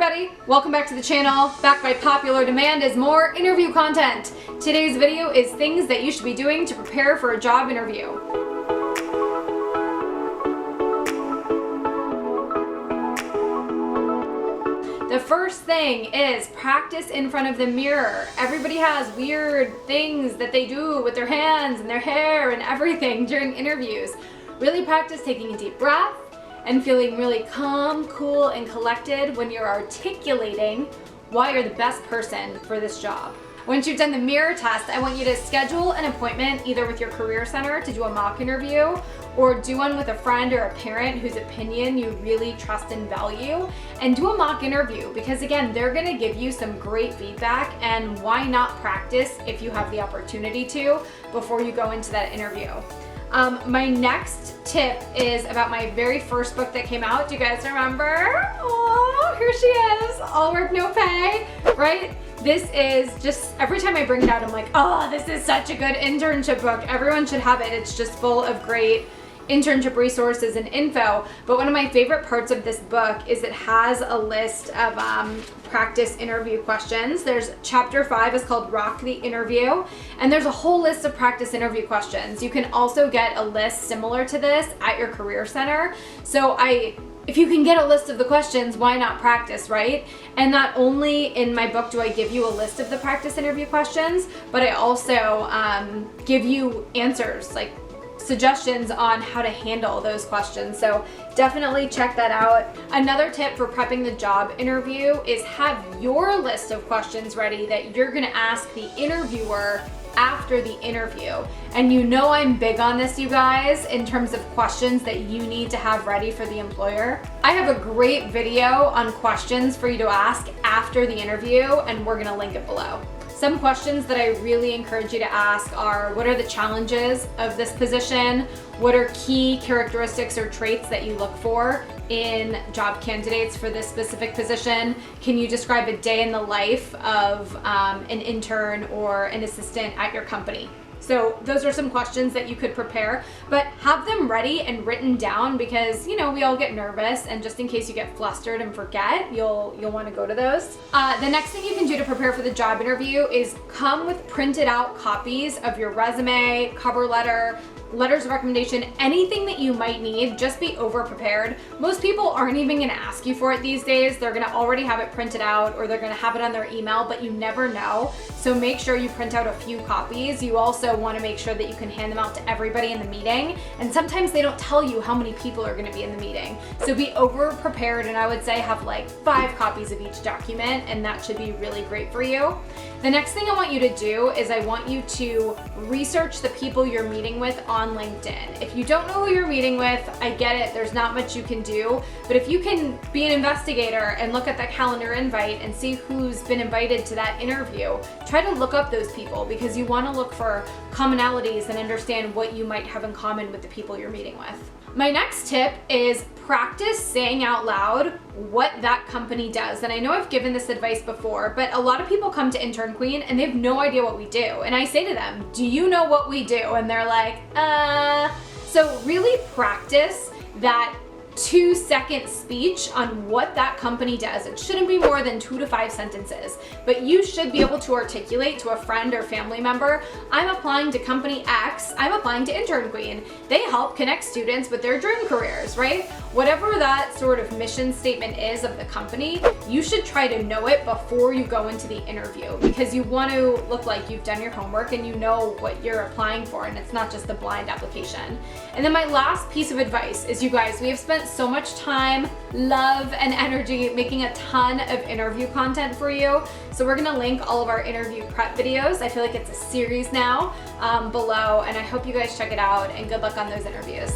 everybody, welcome back to the channel. Back by popular demand is more interview content. Today's video is things that you should be doing to prepare for a job interview. The first thing is practice in front of the mirror. Everybody has weird things that they do with their hands and their hair and everything during interviews. Really practice taking a deep breath and feeling really calm, cool, and collected when you're articulating why you're the best person for this job. Once you've done the mirror test, I want you to schedule an appointment either with your career center to do a mock interview or do one with a friend or a parent whose opinion you really trust and value, and do a mock interview because again, they're gonna give you some great feedback, and why not practice if you have the opportunity to before you go into that interview. My next tip is about my very first book that came out. Do you guys remember? Oh, here she is, All Work No Pay, right? This is just, every time I bring it out, I'm like, oh, this is such a good internship book. Everyone should have it. It's just full of great internship resources and info. But one of my favorite parts of this book is it has a list of practice interview questions. There's chapter 5 is called Rock the Interview, and there's a whole list of practice interview questions. You can also get a list similar to this at your career center. So if you can get a list of the questions, why not practice, right? And not only in my book do I give you a list of the practice interview questions, but I also give you answers, like suggestions on how to handle those questions. So definitely check that out. Another tip for prepping the job interview is have your list of questions ready that you're gonna ask the interviewer after the interview. And you know I'm big on this, you guys, in terms of questions that you need to have ready for the employer. I have a great video on questions for you to ask after the interview, and we're gonna link it below. Some questions that I really encourage you to ask are, what are the challenges of this position? What are key characteristics or traits that you look for in job candidates for this specific position? Can you describe a day in the life of an intern or an assistant at your company? So those are some questions that you could prepare, but have them ready and written down because, you know, we all get nervous, and just in case you get flustered and forget, you'll want to go to those. The next thing you can do to prepare for the job interview is come with printed out copies of your resume, cover letter, letters of recommendation, anything that you might need. Just be over prepared. Most people aren't even gonna ask you for it these days. They're gonna already have it printed out, or they're gonna have it on their email, but you never know. So make sure you print out a few copies. You also wanna make sure that you can hand them out to everybody in the meeting. And sometimes they don't tell you how many people are gonna be in the meeting. So be over prepared, and I would say have like 5 copies of each document, and that should be really great for you. The next thing I want you to do is I want you to research the people you're meeting with on LinkedIn. If you don't know who you're meeting with, I get it, there's not much you can do, but if you can be an investigator and look at that calendar invite and see who's been invited to that interview, try to look up those people because you want to look for commonalities and understand what you might have in common with the people you're meeting with. My next tip is practice saying out loud what that company does. And I know I've given this advice before, but a lot of people come to Intern Queen and they have no idea what we do. And I say to them, do you know what we do? And they're like, So really practice that 2-second speech on what that company does. It shouldn't be more than 2 to 5 sentences, but you should be able to articulate to a friend or family member, I'm applying to company X, I'm applying to Intern Queen. They help connect students with their dream careers, right? Whatever that sort of mission statement is of the company, you should try to know it before you go into the interview because you want to look like you've done your homework and you know what you're applying for, and it's not just a blind application. And then my last piece of advice is, you guys, we have spent so much time, love, and energy making a ton of interview content for you. So we're gonna link all of our interview prep videos. I feel like it's a series now below, and I hope you guys check it out, and good luck on those interviews.